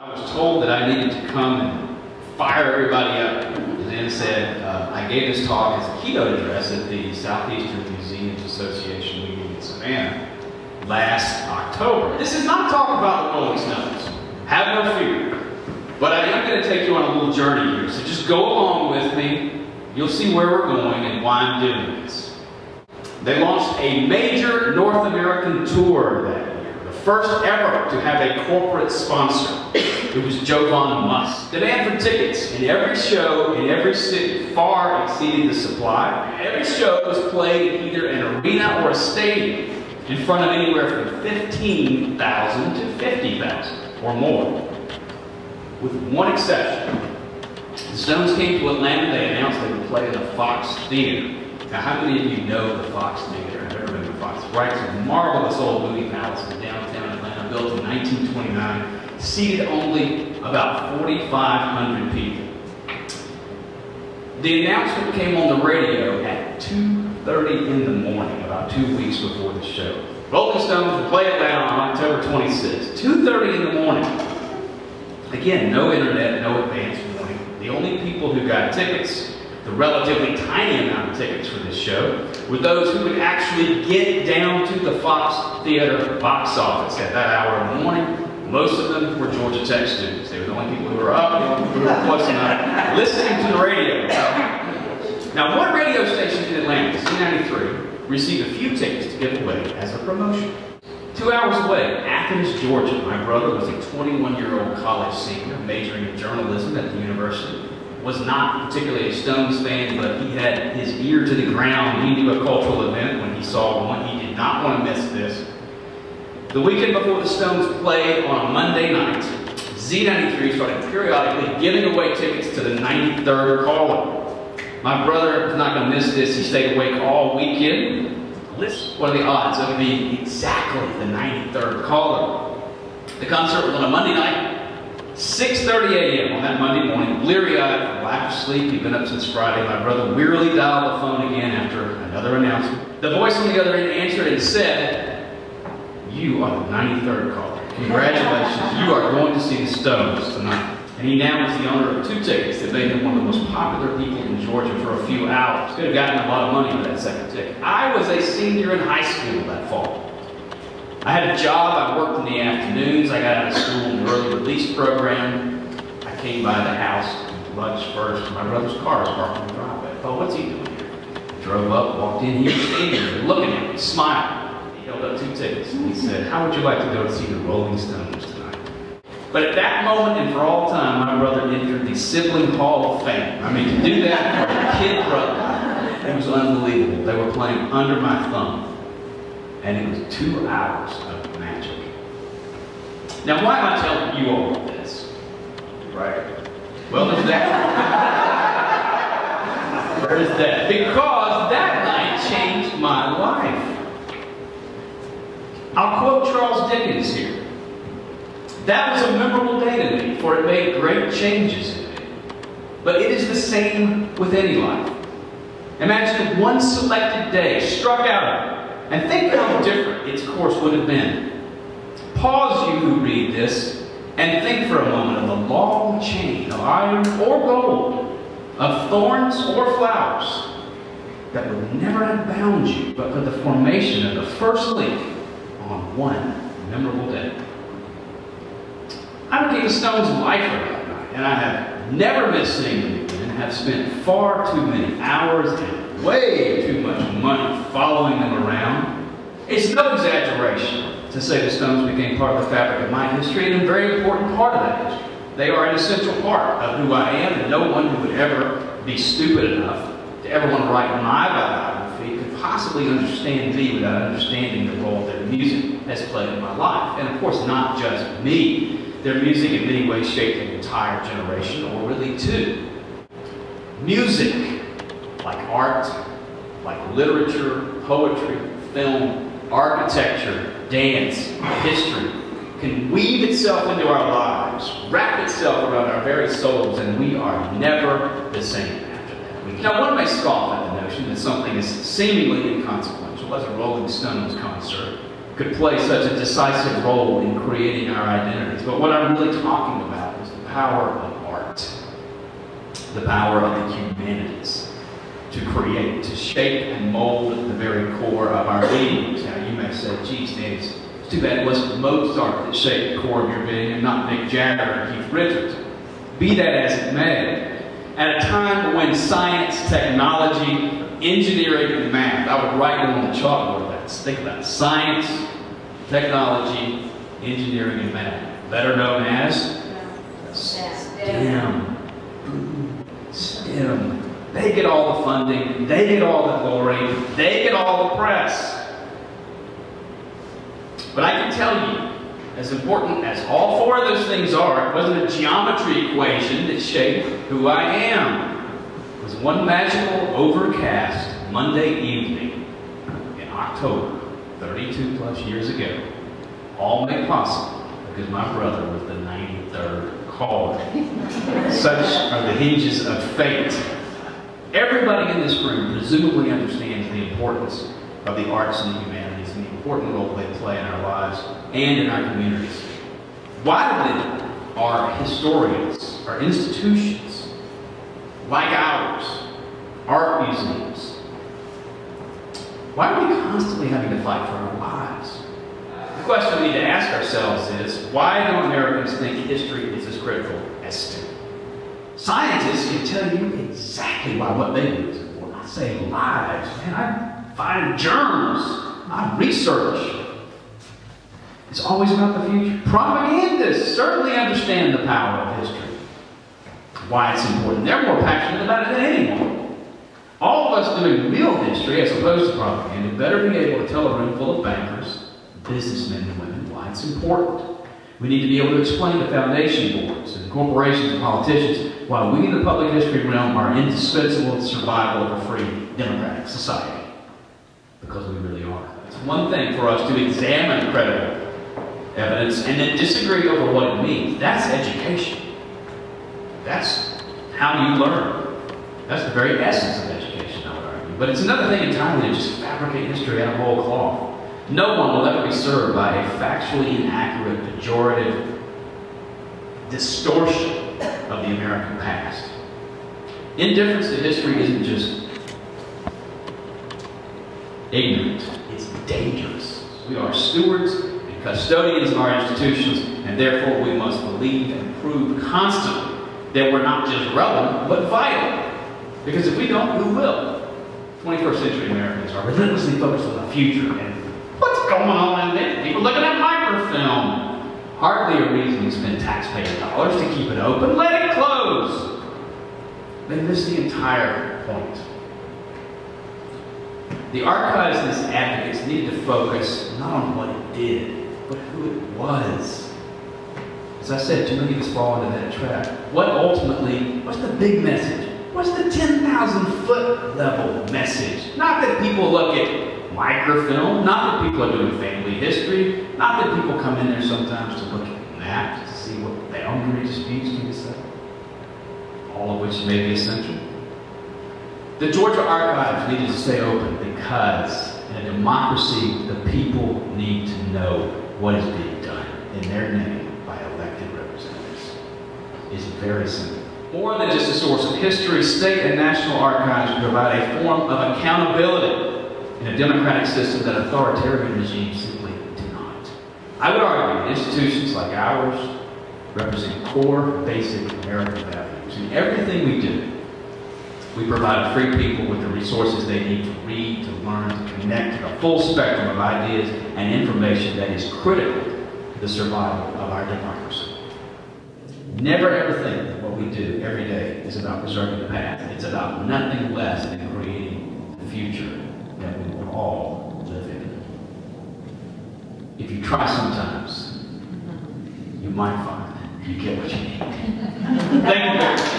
I was told that I needed to come and fire everybody up. And then said, I gave this talk as a keynote address at the Southeastern Museums Association meeting in Savannah last October. This is not a talk about the Rolling Stones. Have no fear. But I am going to take you on a little journey here. So just go along with me. You'll see where we're going and why I'm doing this. They launched a major North American tour that year. The first ever to have a corporate sponsor. It was Jovan Musk. Demand for tickets in every show in every city far exceeded the supply. Every show was played in either an arena or a stadium in front of anywhere from 15,000 to 50,000 or more. With one exception. The Stones came to Atlanta, they announced they would play in the Fox Theater. Now, how many of you know the Fox Theater? I've never been to the Fox. Right, it's a marvelous old movie palace in downtown Atlanta, built in 1929, seated only about 4,500 people. The announcement came on the radio at 2:30 in the morning, about 2 weeks before the show. Rolling Stones will play Atlanta on October 26th, 2:30 in the morning. Again, no internet, no advance warning. The only people who got tickets, the relatively tiny amount of tickets for this show, were those who would actually get down to the Fox Theater box office at that hour in the morning. Most of them were Georgia Tech students. They were the only people who were up, the only people who were close enough, listening to the radio. Now, one radio station in Atlanta, C93, received a few tickets to give away as a promotion. 2 hours away, Athens, Georgia, my brother was a 21-year-old college senior majoring in journalism at the university. Was not particularly a Stones fan, but he had his ear to the ground. He knew a cultural event when he saw one. He did not want to miss this. The weekend before the Stones played on a Monday night, Z93 started periodically giving away tickets to the 93rd caller. My brother was not going to miss this. He stayed awake all weekend. What are the odds of being exactly the 93rd caller? The concert was on a Monday night. 6:30 a.m. on that Monday morning, bleary-eyed from lack of sleep. He'd been up since Friday. My brother wearily dialed the phone again after another announcement. The voice on the other end answered and said, "You are the 93rd caller. Congratulations, you are going to see the Stones tonight." And he now was the owner of 2 tickets that made him one of the most popular people in Georgia for a few hours. Could have gotten a lot of money for that second ticket. I was a senior in high school that fall. I had a job, I worked in the afternoons, I got out of school in the early release program. I came by the house, lunch first, my brother's car was parked in the driveway. I thought, what's he doing here? Drove up, walked in, he was standing there looking at me, smiling. He held up 2 tickets and he said, "How would you like to go to see the Rolling Stones tonight?" But at that moment and for all time, my brother entered the Sibling Hall of Fame. I mean, to do that for a kid brother, it was unbelievable. They were playing under my thumb. And it was 2 hours of magic. Now, why am I telling you all of this? Right? Well, there's that. There's that. Because that night changed my life. I'll quote Charles Dickens here. "That was a memorable day to me, for it made great changes in me. But it is the same with any life. Imagine if one selected day struck out of it, and think how different its course would have been. Pause, you who read this, and think for a moment of the long chain of iron or gold, of thorns or flowers, that would never have bound you but for the formation of the first link on one memorable day." I became a Stones lifer that night, and I have never missed seeing them again, and have spent far too many hours and way too much money following them around. It's no exaggeration to say the Stones became part of the fabric of my history and a very important part of that history. They are an essential part of who I am, and no one who would ever be stupid enough to ever want to write my biography could possibly understand me without understanding the role their music has played in my life. And of course, not just me. Their music in many ways shaped an entire generation, or really 2. Music, like art, like literature, poetry, film, architecture, dance, history, can weave itself into our lives, wrap itself around our very souls, and we are never the same after that. Now, one may scoff at the notion that something as seemingly inconsequential as a Rolling Stones concert could play such a decisive role in creating our identities. But what I'm really talking about power of art, the power of the humanities to create, to shape and mold the very core of our beings. Now you may say, geez, Dan, it's too bad it wasn't Mozart that shaped the core of your being and not Mick Jagger or Keith Richards. Be that as it may, at a time when science, technology, engineering, and math, I would write them on the chalkboard. Let's think about it. Science, technology, engineering, and math, better known as STEM. STEM. They get all the funding, they get all the glory, they get all the press. But I can tell you, as important as all four of those things are, it wasn't a geometry equation that shaped who I am. It was one magical, overcast Monday evening in October, 32 plus years ago, all made possible because my brother was the 93rd caller. Such are the hinges of fate. Everybody in this room presumably understands the importance of the arts and the humanities and the important role they play in our lives and in our communities. Why then are historians, our institutions, like ours, art museums, why are we constantly having to fight for our lives? The question we need to ask ourselves is, why do Americans think history is as critical as STEM? Scientists can tell you exactly why what they do is important. I save lives, man. I find germs. I research. It's always about the future. Propagandists certainly understand the power of history. Why it's important. They're more passionate about it than anyone. All of us doing real history, as opposed to propaganda, better be able to tell a room full of bankers, businessmen and women, why it's important. We need to be able to explain to foundation boards and corporations and politicians why we in the public history realm are indispensable to the survival of a free, democratic society. Because we really are. It's one thing for us to examine credible evidence and then disagree over what it means. That's education. That's how you learn. That's the very essence of education, I would argue. But it's another thing entirely to just fabricate history out of whole cloth. No one will ever be served by a factually inaccurate, pejorative distortion of the American past. Indifference to history isn't just ignorant, it's dangerous. We are stewards and custodians of our institutions, and therefore we must believe and prove constantly that we're not just relevant, but vital. Because if we don't, who will? 21st century Americans are relentlessly focused on the future and what's going on in there? People looking at microfilm. Hardly a reason to spend taxpayer dollars to keep it open. Let it close. They miss the entire point. The archives and its advocates needed to focus not on what it did, but who it was. As I said, too many of us fall into that trap. What ultimately, what's the big message? What's the 10,000-foot level message? Not that people look at microfilm, not that people are doing family history, not that people come in there sometimes to look at maps to see what boundary disputes can be settled, all of which may be essential. The Georgia archives needed to stay open because in a democracy, the people need to know what is being done in their name by elected representatives. It's very simple. More than just a source of history, state and national archives provide a form of accountability in a democratic system that authoritarian regimes simply do not. I would argue that institutions like ours represent core, basic American values. In everything we do, we provide free people with the resources they need to read, to learn, to connect to the full spectrum of ideas and information that is critical to the survival of our democracy. Never ever think that what we do every day is about preserving the past. It's about nothing less than creating the future that we will all live in. If you try sometimes, you might find you get what you need. Thank you very much.